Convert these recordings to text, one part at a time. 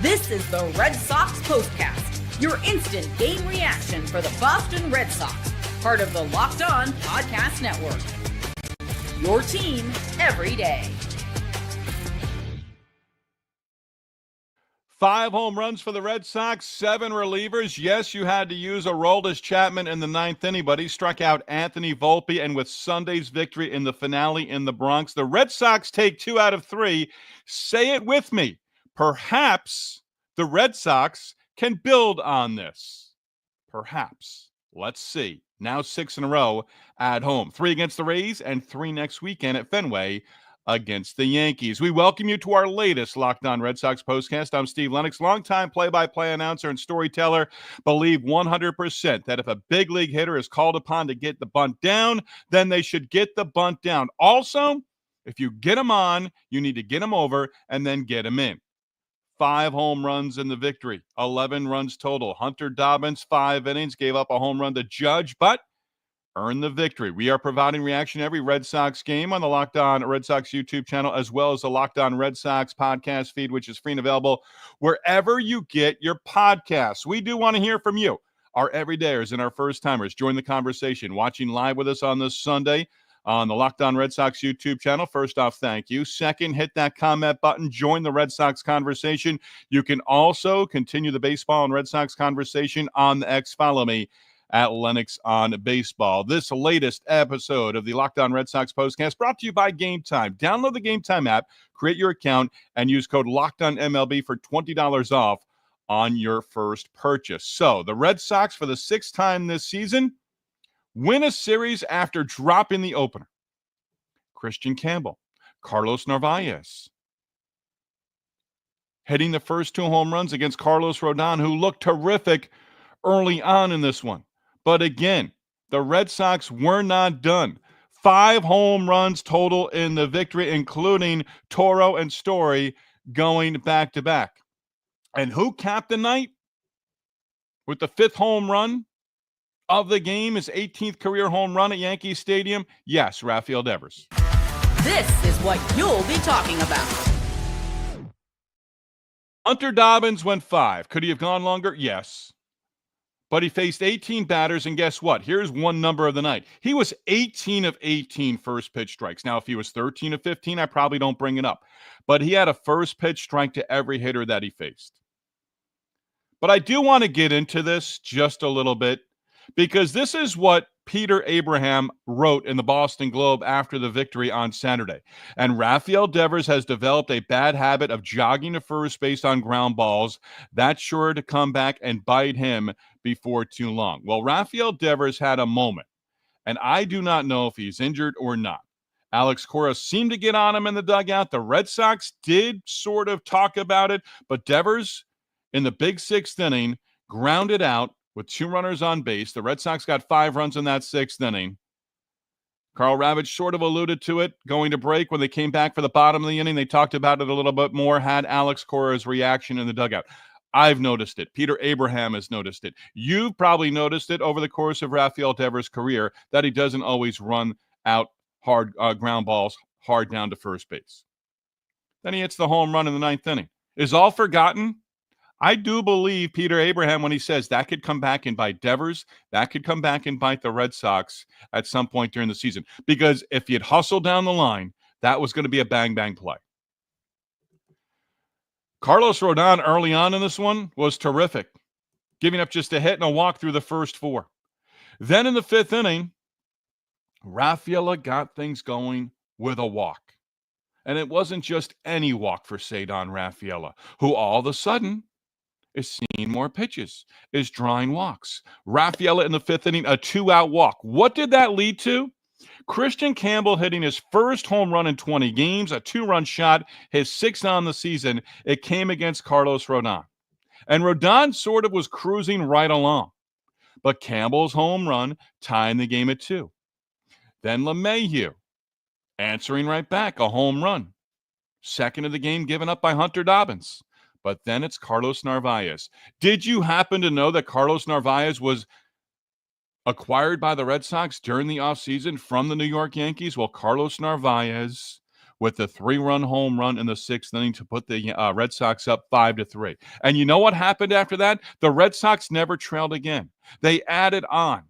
This is the Red Sox POSTCAST, your instant game reaction for the Boston Red Sox, part of the Locked On Podcast Network. Your team every day. 5 home runs for the Red Sox, 7 relievers. Yes, you had to use Aroldis Chapman in the 9th inning, but he struck out Anthony Volpe, and with Sunday's victory in the finale in the Bronx, the Red Sox take 2 out of 3. Say it with me. Perhaps the Red Sox can build on this. Perhaps. Let's see. Now 6 in a row at home. 3 against the Rays and 3 next weekend at Fenway against the Yankees. We welcome you to our latest Locked On Red Sox postcast. I'm Steve Lennox, longtime play-by-play announcer and storyteller. Believe 100% that if a big league hitter is called upon to get the bunt down, then they should get the bunt down. Also, if you get them on, you need to get them over and then get them in. 5 home runs in the victory, 11 runs total. Hunter Dobbins, 5 innings, gave up a home run to Judge, but earned the victory. We are providing reaction every Red Sox game on the Locked On Red Sox YouTube channel, as well as the Locked On Red Sox podcast feed, which is free and available wherever you get your podcasts. We do want to hear from you, our everydayers and our first-timers. Join the conversation. Watching live with us on this Sunday on the Locked On Red Sox YouTube channel. First off, thank you. Second, hit that comment button. Join the Red Sox conversation. You can also continue the baseball and Red Sox conversation on the X. Follow me at Lennox on Baseball. This latest episode of the Locked On Red Sox postcast brought to you by Game Time. Download the Game Time app, create your account, and use code LOCKEDONMLB for $20 off on your first purchase. So, the Red Sox, for the 6th time this season, win a series after dropping the opener. Kristian Campbell, Carlos Narvaez, hitting the first 2 home runs against Carlos Rodon, who looked terrific early on in this one. But again, the Red Sox were not done. 5 home runs total in the victory, including Toro and Story going back-to-back. And who capped the night with the 5th home run of the game, his 18th career home run at Yankee Stadium? Yes, Rafael Devers. This is what you'll be talking about. Hunter Dobbins went 5. Could he have gone longer? Yes. But he faced 18 batters, and guess what? Here's one number of the night. He was 18 of 18 first pitch strikes. Now, if he was 13 of 15, I probably don't bring it up. But he had a first pitch strike to every hitter that he faced. But I do want to get into this just a little bit, because this is what Peter Abraham wrote in the Boston Globe after the victory on Saturday. And Rafael Devers has developed a bad habit of jogging to first base on ground balls. That's sure to come back and bite him before too long. Well, Rafael Devers had a moment, and I do not know if he's injured or not. Alex Cora seemed to get on him in the dugout. The Red Sox did sort of talk about it, but Devers in the big 6th inning grounded out with 2 runners on base. The Red Sox got 5 runs in that 6th inning. Carl Ravitch sort of alluded to it going to break. When they came back for the bottom of the inning, they talked about it a little bit more, had Alex Cora's reaction in the dugout. I've noticed it. Peter Abraham has noticed it. You've probably noticed it over the course of Rafael Devers' career that he doesn't always run out hard ground balls hard down to first base. Then he hits the home run in the 9th inning. Is all forgotten? I do believe Peter Abraham when he says that could come back and bite Devers, that could come back and bite the Red Sox at some point during the season. Because if he had hustled down the line, that was going to be a bang-bang play. Carlos Rodon early on in this one was terrific, giving up just a hit and a walk through the first 4. Then in the 5th inning, Rafaela got things going with a walk. And it wasn't just any walk for Ceddanne Rafaela, who all of a sudden is seeing more pitches, is drawing walks. Rafaela in the 5th inning, a 2-out walk. What did that lead to? Kristian Campbell hitting his first home run in 20 games, a 2-run shot, his 6th on the season. It came against Carlos Rodon. And Rodon sort of was cruising right along. But Campbell's home run tying the game at 2. Then LeMahieu answering right back, a home run. 2nd of the game given up by Hunter Dobbins. But then it's Carlos Narvaez. Did you happen to know that Carlos Narvaez was acquired by the Red Sox during the offseason from the New York Yankees? Well, Carlos Narvaez with the 3-run home run in the 6th inning to put the Red Sox up 5-3. And you know what happened after that? The Red Sox never trailed again. They added on.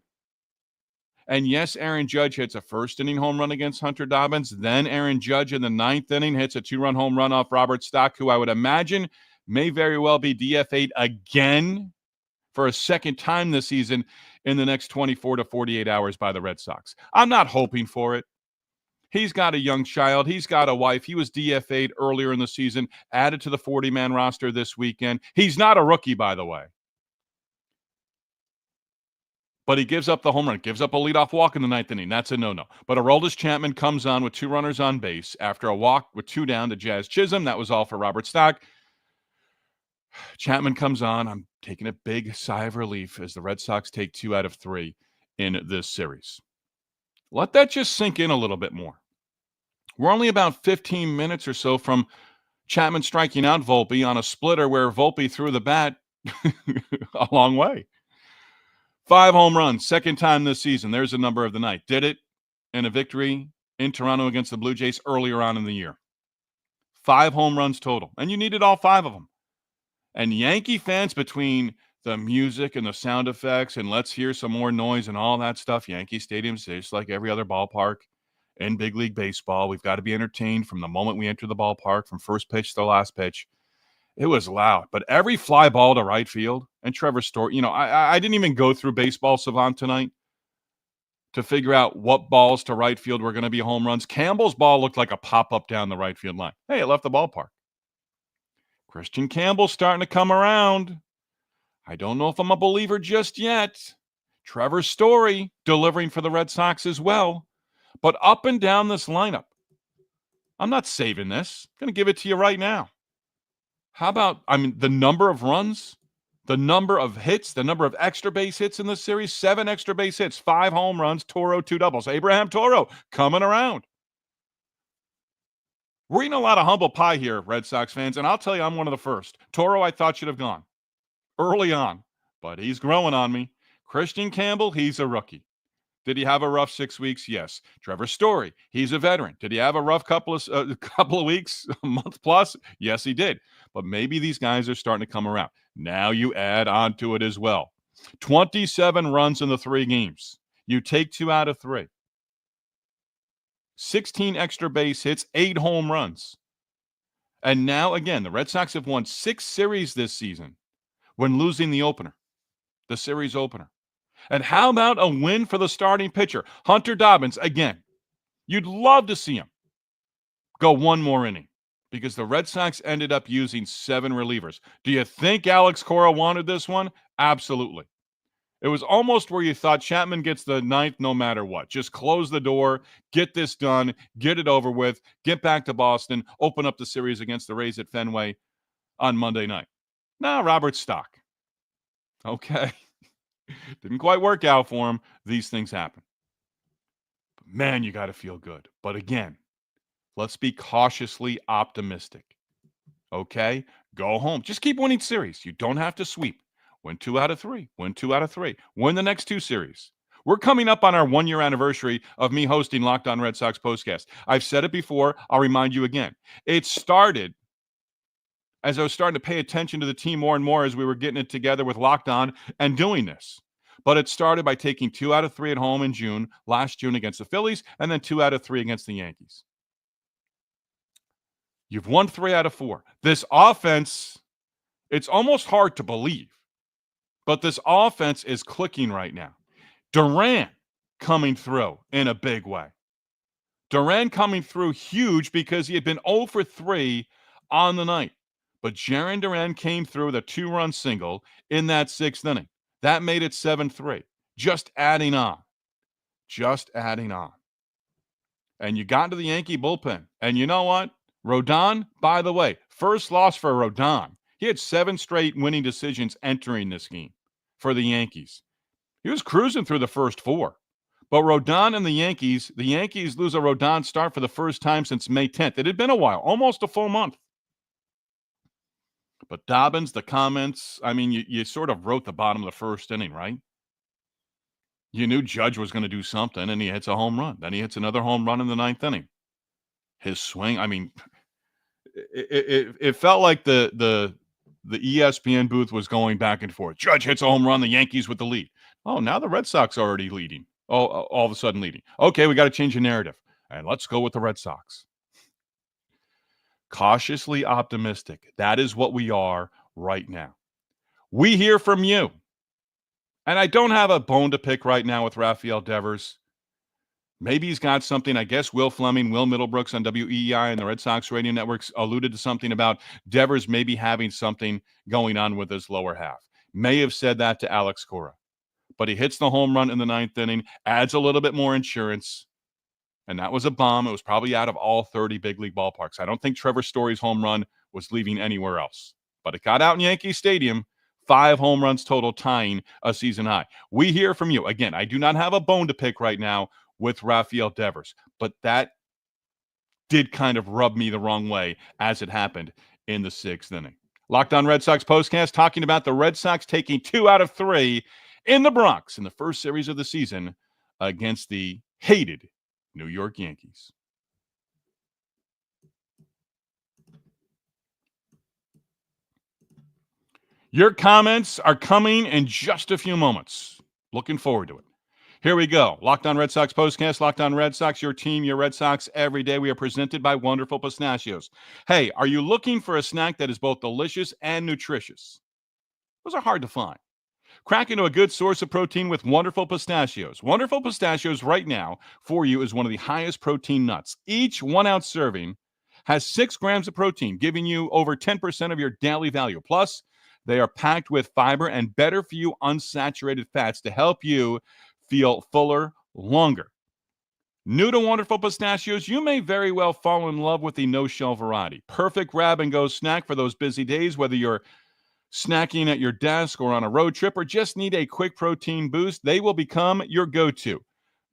And yes, Aaron Judge hits a first-inning home run against Hunter Dobbins. Then Aaron Judge in the 9th inning hits a 2-run home run off Robert Stock, who I would imagine may very well be DFA'd again for a second time this season in the next 24 to 48 hours by the Red Sox. I'm not hoping for it. He's got a young child. He's got a wife. He was DFA'd earlier in the season, added to the 40-man roster this weekend. He's not a rookie, by the way. But he gives up the home run, gives up a leadoff walk in the 9th inning. That's a no-no. But Aroldis Chapman comes on with 2 runners on base after a walk with 2 down to Jazz Chisholm. That was all for Robert Stock. Chapman comes on. I'm taking a big sigh of relief as the Red Sox take 2 out of 3 in this series. Let that just sink in a little bit more. We're only about 15 minutes or so from Chapman striking out Volpe on a splitter where Volpe threw the bat a long way. 5 home runs, second time this season. There's a number of the night. Did it in a victory in Toronto against the Blue Jays earlier on in the year. 5 home runs total, and you needed all 5 of them. And Yankee fans, between the music and the sound effects and let's hear some more noise and all that stuff, Yankee Stadium is just like every other ballpark in big league baseball. We've got to be entertained from the moment we enter the ballpark, from first pitch to the last pitch. It was loud, but every fly ball to right field, and Trevor Story, I didn't even go through Baseball Savant tonight to figure out what balls to right field were going to be home runs. Campbell's ball looked like a pop-up down the right field line. Hey, it left the ballpark. Kristian Campbell starting to come around. I don't know if I'm a believer just yet. Trevor Story delivering for the Red Sox as well. But up and down this lineup, I'm not saving this. I'm going to give it to you right now. How about, the number of runs, the number of hits, the number of extra base hits in this series? 7 extra base hits, 5 home runs, Toro 2 doubles. Abraham Toro coming around. We're eating a lot of humble pie here, Red Sox fans, and I'll tell you, I'm one of the first. Toro, I thought should have gone early on, but he's growing on me. Kristian Campbell, he's a rookie. Did he have a rough 6 weeks? Yes. Trevor Story, he's a veteran. Did he have a rough couple of weeks, a month plus? Yes, he did. But maybe these guys are starting to come around. Now you add on to it as well. 27 runs in the 3 games. You take 2 out of 3. 16 extra base hits, 8 home runs. And now, again, the Red Sox have won 6 series this season when losing the opener, the series opener. And how about a win for the starting pitcher? Hunter Dobbins, again, you'd love to see him go one more inning because the Red Sox ended up using 7 relievers. Do you think Alex Cora wanted this one? Absolutely. It was almost where you thought Chapman gets the 9th no matter what. Just close the door, get this done, get it over with, get back to Boston, open up the series against the Rays at Fenway on Monday night. Now, Robert Stock. Okay. Didn't quite work out for him. These things happen. But man, you got to feel good. But again, let's be cautiously optimistic. Okay? Go home. Just keep winning series. You don't have to sweep. Win 2 out of 3. Win 2 out of 3. Win the next 2 series. We're coming up on our 1-year anniversary of me hosting Locked On Red Sox Postcast. I've said it before. I'll remind you again. It started as I was starting to pay attention to the team more and more as we were getting it together with Locked On and doing this. But it started by taking 2 out of 3 at home in June, last June against the Phillies, and then 2 out of 3 against the Yankees. You've won 3 out of 4. This offense, it's almost hard to believe, but this offense is clicking right now. Duran coming through in a big way. Duran coming through huge because he had been 0 for 3 on the night. But Jarren Duran came through with a 2-run single in that 6th inning. That made it 7-3. Just adding on. Just adding on. And you got into the Yankee bullpen. And you know what? Rodon, by the way, first loss for Rodon. He had 7 straight winning decisions entering this game for the Yankees. He was cruising through the first 4. But Rodon and the Yankees lose a Rodon start for the first time since May 10th. It had been a while, almost a full month. But Dobbins, the comments, you sort of wrote the bottom of the first inning, right? You knew Judge was going to do something, and he hits a home run. Then he hits another home run in the 9th inning. his swing. I mean, it felt like the ESPN booth was going back and forth. Judge hits a home run, the Yankees with the lead. Oh, now the Red Sox are already leading. Oh, all of a sudden leading. Okay, we got to change the narrative. And let's go with the Red Sox. Cautiously optimistic. That is what we are right now. We hear from you. And I don't have a bone to pick right now with Rafael Devers. Maybe he's got something. I guess Will Fleming, Will Middlebrooks on WEEI and the Red Sox radio networks alluded to something about Devers maybe having something going on with his lower half. May have said that to Alex Cora. But he hits the home run in the ninth inning, adds a little bit more insurance. And that was a bomb. It was probably out of all 30 big league ballparks. I don't think Trevor Story's home run was leaving anywhere else. But it got out in Yankee Stadium. 5 home runs total, tying a season high. We hear from you. Again, I do not have a bone to pick right now with Rafael Devers, but that did kind of rub me the wrong way as it happened in the 6th inning. Locked On Red Sox postcast talking about the Red Sox taking 2 out of 3 in the Bronx in the first series of the season against the hated New York Yankees. Your comments are coming in just a few moments. Looking forward to it. Here we go. Locked On Red Sox postcast, Locked On Red Sox, your team, your Red Sox every day. We are presented by Wonderful Pistachios. Hey, are you looking for a snack that is both delicious and nutritious? Those are hard to find. Crack into a good source of protein with Wonderful Pistachios. Wonderful Pistachios right now for you is one of the highest protein nuts. Each 1-ounce serving has 6 grams of protein, giving you over 10% of your daily value. Plus, they are packed with fiber and better-for-you unsaturated fats to help you feel fuller longer. New to Wonderful Pistachios, you may very well fall in love with the no-shell variety. Perfect grab-and-go snack for those busy days, whether you're snacking at your desk or on a road trip or just need a quick protein boost, they will become your go-to.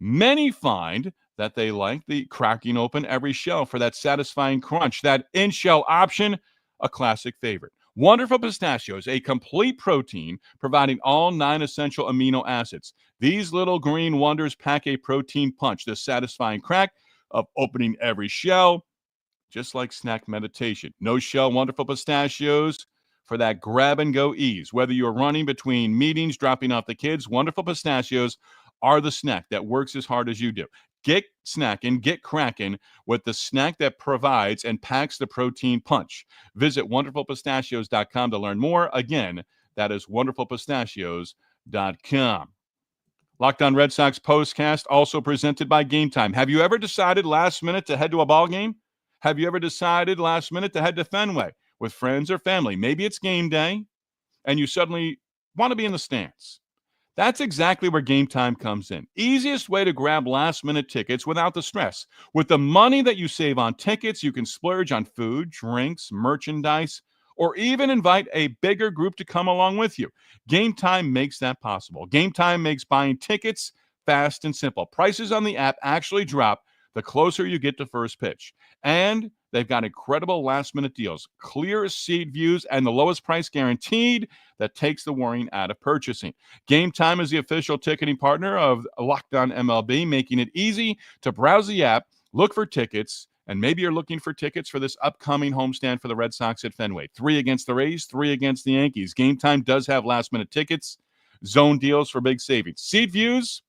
Many find that they like the cracking open every shell for that satisfying crunch. That in-shell option, a classic favorite. Wonderful Pistachios, a complete protein providing all 9 essential amino acids. These little green wonders pack a protein punch, the satisfying crack of opening every shell, just like snack meditation. No shell Wonderful Pistachios for that grab-and-go ease. Whether you're running between meetings, dropping off the kids, Wonderful Pistachios are the snack that works as hard as you do. Get snacking, get cracking with the snack that provides and packs the protein punch. Visit wonderfulpistachios.com to learn more. Again, that is wonderfulpistachios.com. Locked On Red Sox postcast, also presented by Game Time. Have you ever decided last minute to head to a ball game? Have you ever decided last minute to head to Fenway with friends or family? Maybe it's game day and you suddenly want to be in the stands. That's exactly where Game Time comes in. Easiest way to grab last-minute tickets without the stress. With the money that you save on tickets, you can splurge on food, drinks, merchandise, or even invite a bigger group to come along with you. Game Time makes that possible. Game Time makes buying tickets fast and simple. Prices on the app actually drop the closer you get to first pitch. And they've got incredible last-minute deals, clear seat views, and the lowest price guaranteed that takes the worrying out of purchasing. Game Time is the official ticketing partner of Locked On MLB, making it easy to browse the app, look for tickets, and maybe you're looking for tickets for this upcoming homestand for the Red Sox at Fenway. 3 against the Rays, 3 against the Yankees. Game Time does have last-minute tickets, zone deals for big savings. Seat views,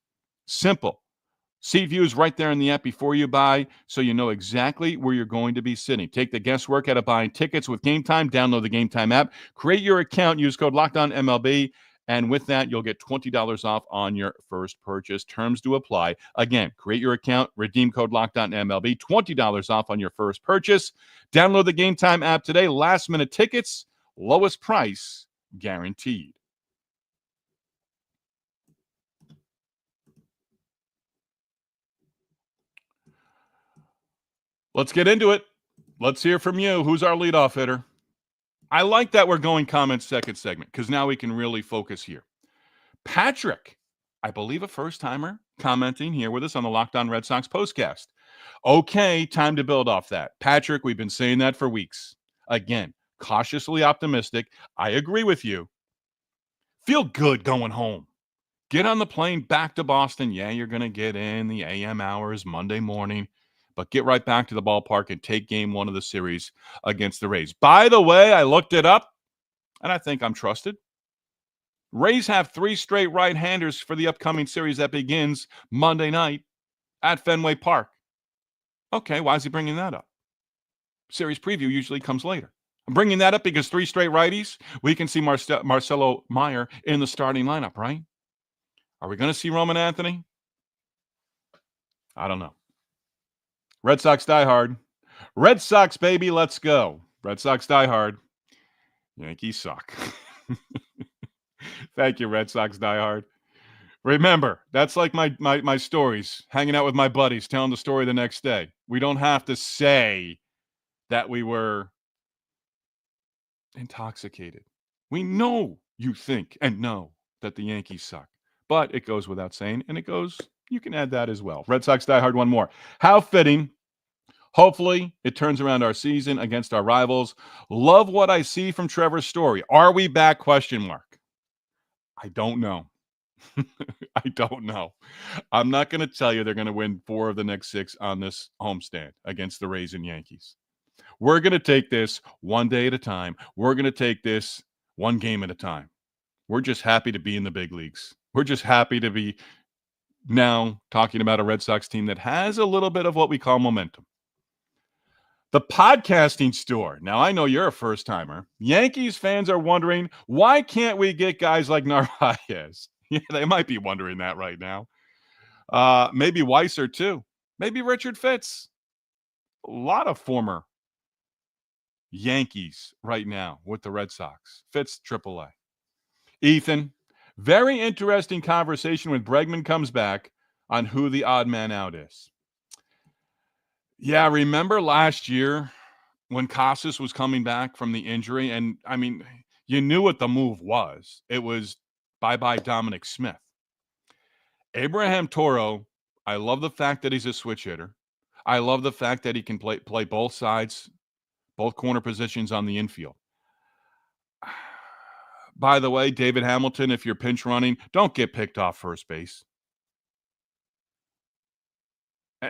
simple. Seat views right there in the app before you buy, so you know exactly where you're going to be sitting. Take the guesswork out of buying tickets with Game Time. Download the Game Time app. Create your account. Use code LOCKEDONMLB. And with that, you'll get $20 off on your first purchase. Terms do apply. Again, create your account. Redeem code LOCKEDONMLB. $20 off on your first purchase. Download the Game Time app today. Last-minute tickets. Lowest price guaranteed. Let's get into it. Let's hear from you. Who's our leadoff hitter? I like that we're going comments second segment because now we can really focus here. Patrick, I believe a first-timer, commenting here with us on the Locked On Red Sox postcast. Okay, time to build off that. Patrick, we've been saying that for weeks. Again, cautiously optimistic. I agree with you. Feel good going home. Get on the plane back to Boston. Yeah, you're going to get in the AM hours Monday morning. but get right back to the ballpark and take game one of the series against the Rays. By the way, I looked it up, and I think I'm trusted. Rays have 3 straight right-handers for the upcoming series that begins Monday night at Fenway Park. Okay, why is he bringing that up? Series preview usually comes later. I'm bringing that up because 3 straight righties, we can see Marcelo Meyer in the starting lineup, right? Are we going to see Roman Anthony? I don't know. Red Sox die hard. Red Sox, baby, let's go. Red Sox die hard. Yankees suck. Thank you, Red Sox die hard. Remember, that's like my stories, hanging out with my buddies, telling the story the next day. We don't have to say that we were intoxicated. We know you think and know that the Yankees suck. But it goes without saying, and it goes, you can add that as well. Red Sox die hard, one more. How fitting. Hopefully, it turns around our season against our rivals. Love what I see from Trevor Story. Are we back? Question mark. I don't know. I don't know. I'm not going to tell you they're going to win 4 of the next 6 on this homestand against the Rays and Yankees. We're going to take this one day at a time. We're going to take this one game at a time. We're just happy to be in the big leagues. We're just happy to be now talking about a Red Sox team that has a little bit of what we call momentum. The podcasting store. Now, I know you're a first-timer. Yankees fans are wondering, why can't we get guys like Narvaez? Yeah, they might be wondering that right now. Maybe Weiser, too. Maybe Richard Fitz. A lot of former Yankees right now with the Red Sox. Fitz, AAA. Ethan, very interesting conversation when Bregman comes back on who the odd man out is. Yeah, remember last year when Casas was coming back from the injury? And, I mean, you knew what the move was. It was bye-bye Dominic Smith. Abraham Toro, I love the fact that he's a switch hitter. I love the fact that he can play both sides, both corner positions on the infield. By the way, David Hamilton, if you're pinch running, don't get picked off first base.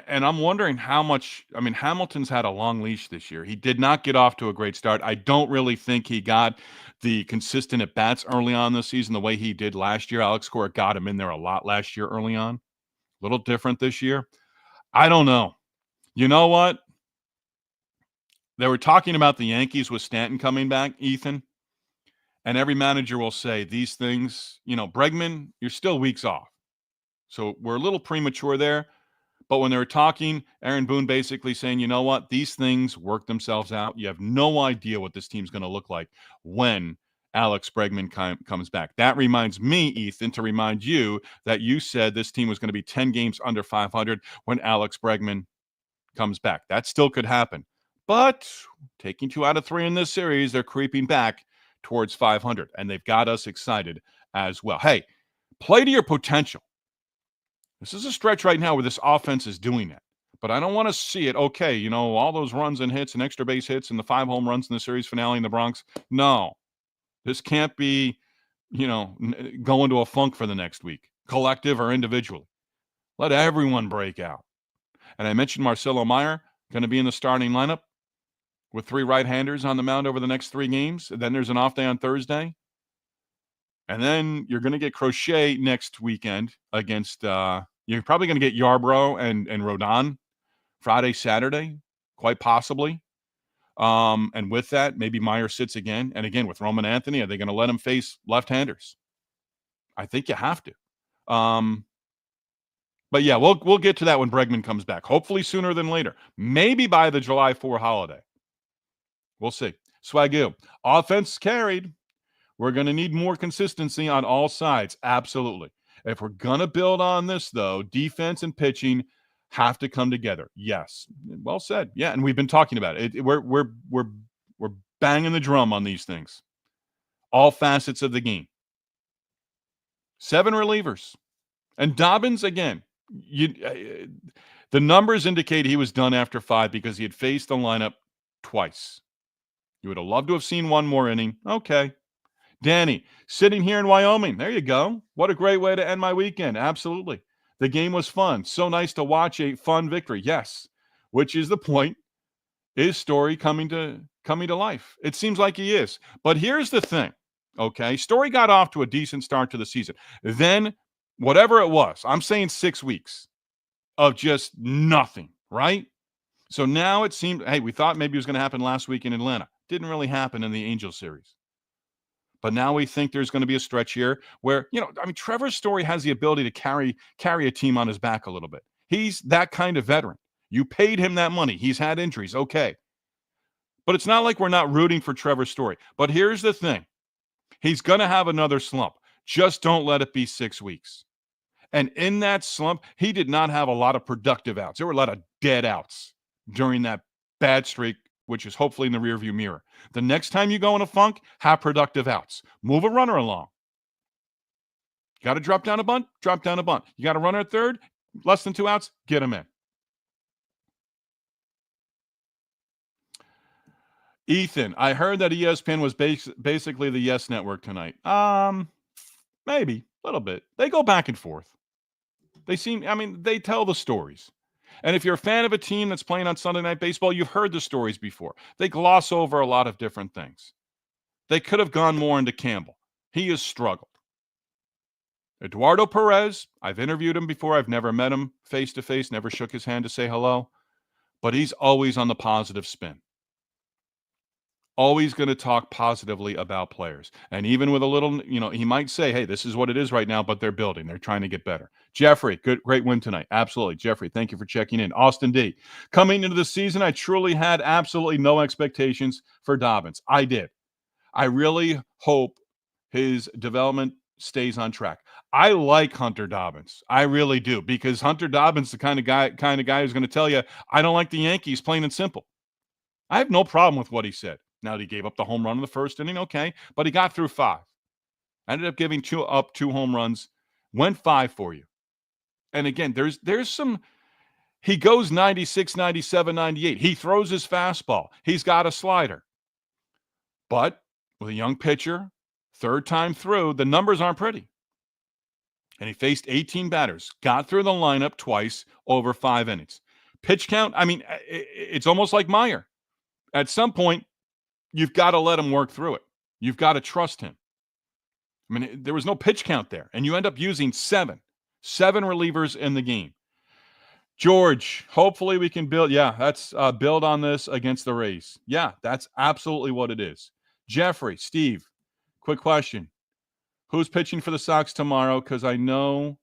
And I'm wondering how much, I mean, Hamilton's had a long leash this year. He did not get off to a great start. I don't really think he got the consistent at-bats early on this season the way he did last year. Alex Cora got him in there a lot last year early on. A little different this year. I don't know. You know what? They were talking about the Yankees with Stanton coming back, Ethan. And every manager will say these things, you know, Bregman, you're still weeks off. So we're a little premature there. But when they were talking, Aaron Boone basically saying, you know what, these things work themselves out. You have no idea what this team's going to look like when Alex Bregman comes back. That reminds me, Ethan, to remind you that you said this team was going to be 10 games under 500 when Alex Bregman comes back. That still could happen. But taking 2 out of 3 in this series, they're creeping back towards 500, and they've got us excited as well. Hey, play to your potential. This is a stretch right now where this offense is doing it. But I don't want to see it, okay, you know, all those runs and hits and extra base hits and the 5 home runs in the series finale in the Bronx. No. This can't be, you know, going to a funk for the next week, collective or individually. Let everyone break out. And I mentioned Marcelo Meyer going to be in the starting lineup with 3 right-handers on the mound over the next 3 games. And then there's an off day on Thursday. And then you're going to get Crochet next weekend against you're probably going to get Yarbrough and Rodon Friday, Saturday, quite possibly. And with that, maybe Meyer sits again. And again, with Roman Anthony, are they going to let him face left-handers? I think you have to. But yeah, we'll get to that when Bregman comes back. Hopefully sooner than later. Maybe by the July 4 holiday. We'll see. Swagoo. Offense carried. We're going to need more consistency on all sides. Absolutely. If we're going to build on this, though, defense and pitching have to come together. Yes. Well said. Yeah, and we've been talking about it. We're banging the drum on these things. All facets of the game. 7 relievers. And Dobbins, again, the numbers indicate he was done after 5 because he had faced the lineup twice. You would have loved to have seen one more inning. Okay. Danny, sitting here in Wyoming. There you go. What a great way to end my weekend. Absolutely. The game was fun. So nice to watch a fun victory. Yes. which is the point. Is Story coming to life? It seems like he is. But here's the thing, okay? Story got off to a decent start to the season. Then, whatever it was, I'm saying 6 weeks of just nothing, right? So now it seemed, hey, we thought maybe it was going to happen last week in Atlanta. Didn't really happen in the Angels series. But now we think there's going to be a stretch here where, Trevor Story has the ability to carry a team on his back a little bit. He's that kind of veteran. You paid him that money. He's had injuries. Okay. But it's not like we're not rooting for Trevor Story. But here's the thing. He's going to have another slump. Just don't let it be 6 weeks. And in that slump, he did not have a lot of productive outs. There were a lot of dead outs during that bad streak, which is hopefully in the rearview mirror. The next time you go in a funk, have productive outs. Move a runner along. You got to drop down a bunt? Drop down a bunt. You got a runner at third? Less than 2 outs? Get him in. Ethan, I heard that ESPN was basically the Yes Network tonight. Maybe. A little bit. They go back and forth. They tell the stories. And if you're a fan of a team that's playing on Sunday Night Baseball, you've heard the stories before. They gloss over a lot of different things. They could have gone more into Campbell. He has struggled. Eduardo Perez, I've interviewed him before. I've never met him face-to-face, never shook his hand to say hello. But he's always on the positive spin. Always going to talk positively about players. And even with a little, he might say, hey, this is what it is right now, but they're building. They're trying to get better. Jeffrey, great win tonight. Absolutely. Jeffrey, thank you for checking in. Austin D. Coming into the season, I truly had absolutely no expectations for Dobbins. I did. I really hope his development stays on track. I like Hunter Dobbins. I really do, because Hunter Dobbins is the kind of guy who's going to tell you, I don't like the Yankees, plain and simple. I have no problem with what he said. Now, he gave up the home run in the first inning, okay, but he got through 5. Ended up giving 2 home runs, went 5 for you. And again, there's some, he goes 96, 97, 98. He throws his fastball. He's got a slider. But with a young pitcher, third time through, the numbers aren't pretty. And he faced 18 batters, got through the lineup twice over 5 innings. Pitch count, it's almost like Meyer. At some point, you've got to let him work through it. You've got to trust him. There was no pitch count there, and you end up using 7 relievers in the game. George, hopefully we can build. Yeah, that's build on this against the Rays. Yeah, that's absolutely what it is. Jeffrey, Steve, quick question. Who's pitching for the Sox tomorrow? Because I know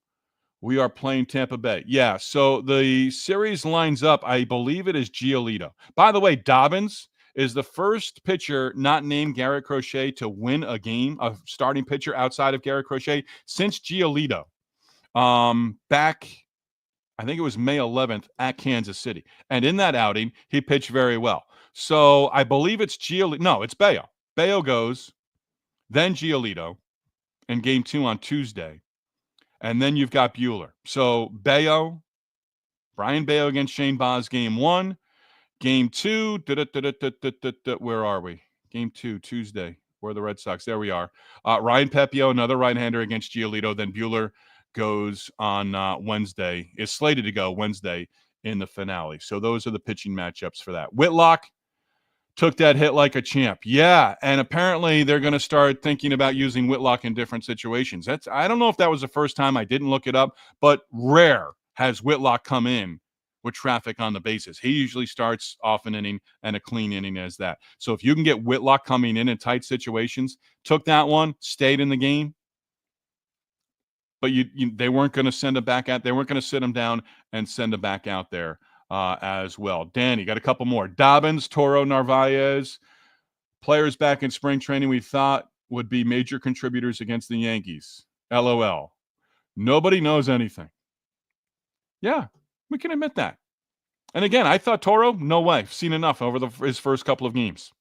we are playing Tampa Bay. Yeah, so the series lines up. I believe it is Giolito. By the way, Dobbins is the first pitcher not named Garrett Crochet to win a game, a starting pitcher outside of Garrett Crochet, since Giolito. Back, I think it was May 11th at Kansas City. And in that outing, he pitched very well. So I believe it's Giolito. No, it's Bayo. Bayo goes, then Giolito in game 2 on Tuesday. And then you've got Buehler. So Brian Bayo against Shane Baz, game 1. Game 2, where are we? Game 2, Tuesday. Where are the Red Sox? There we are. Ryan Pepio, another right-hander against Giolito. Then Buehler goes on Wednesday, is slated to go Wednesday in the finale. So those are the pitching matchups for that. Whitlock took that hit like a champ. Yeah, and apparently they're going to start thinking about using Whitlock in different situations. I don't know if that was the first time. I didn't look it up, but rare has Whitlock come in with traffic on the bases. He usually starts off an inning and a clean inning as that. So if you can get Whitlock coming in tight situations, took that one, stayed in the game, but they weren't going to send him back out. They weren't going to sit him down and send him back out there as well. Danny, got a couple more. Dobbins, Toro, Narvaez, players back in spring training we thought would be major contributors against the Yankees. LOL. Nobody knows anything. Yeah, we can admit that. And again, I thought Toro, no way. Seen enough over his first couple of games.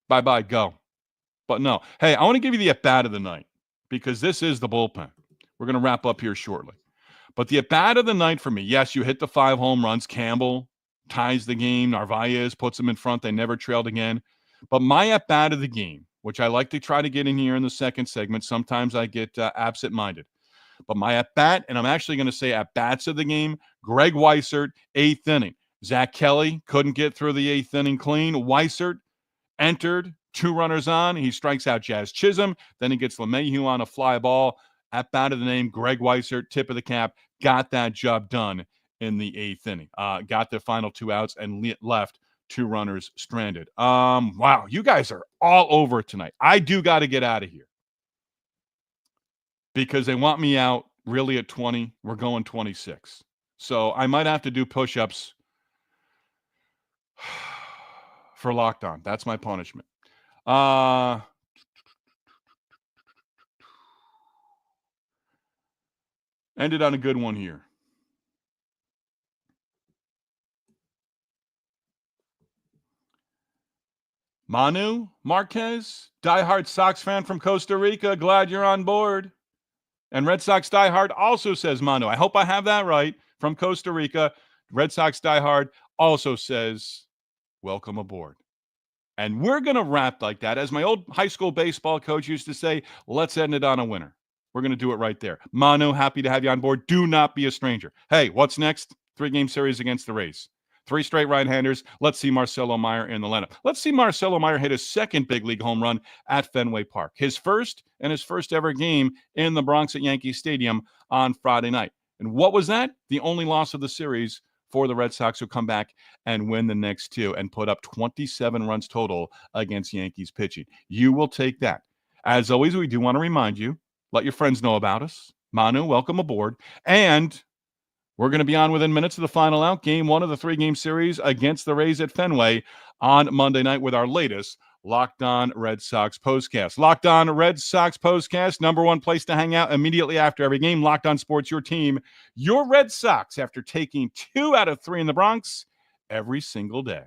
Bye-bye, go. But no. Hey, I want to give you the at-bat of the night because this is the bullpen. We're going to wrap up here shortly. But the at-bat of the night for me, yes, you hit the 5 home runs. Campbell ties the game. Narvaez puts them in front. They never trailed again. But my at-bat of the game, which I like to try to get in here in the second segment, sometimes I get absent-minded. But my at-bat, and I'm actually going to say at-bats of the game, Greg Weissert, 8th inning. Zach Kelly couldn't get through the 8th inning clean. Weissert entered, 2 runners on. He strikes out Jazz Chisholm. Then he gets LeMahieu on a fly ball. At bat of the name, Greg Weissert, tip of the cap, got that job done in the 8th inning. Got the final 2 outs and left 2 runners stranded. Wow, you guys are all over tonight. I do got to get out of here because they want me out really at 20. We're going 26. So I might have to do push-ups for Locked On. That's my punishment. Ended on a good one here. Manu Marquez, diehard Sox fan from Costa Rica. Glad you're on board. And Red Sox diehard also says Manu. I hope I have that right. From Costa Rica, Red Sox diehard also says, welcome aboard. And we're going to wrap like that. As my old high school baseball coach used to say, let's end it on a winner. We're going to do it right there. Manu, happy to have you on board. Do not be a stranger. Hey, what's next? 3-game series against the Rays. 3 straight right-handers. Let's see Marcelo Meyer in the lineup. Let's see Marcelo Meyer hit his second big league home run at Fenway Park. His first ever game in the Bronx at Yankee Stadium on Friday night. And what was that? The only loss of the series for the Red Sox, who come back and win the next 2 and put up 27 runs total against Yankees pitching. You will take that. As always, we do want to remind you, let your friends know about us. Manu, welcome aboard. And we're going to be on within minutes of the final out, game 1 of the 3-game series against the Rays at Fenway on Monday night with our latest Locked On Red Sox postcast. Locked On Red Sox postcast, #1 place to hang out immediately after every game. Locked On Sports, your team, your Red Sox, after taking 2 out of 3 in the Bronx every single day.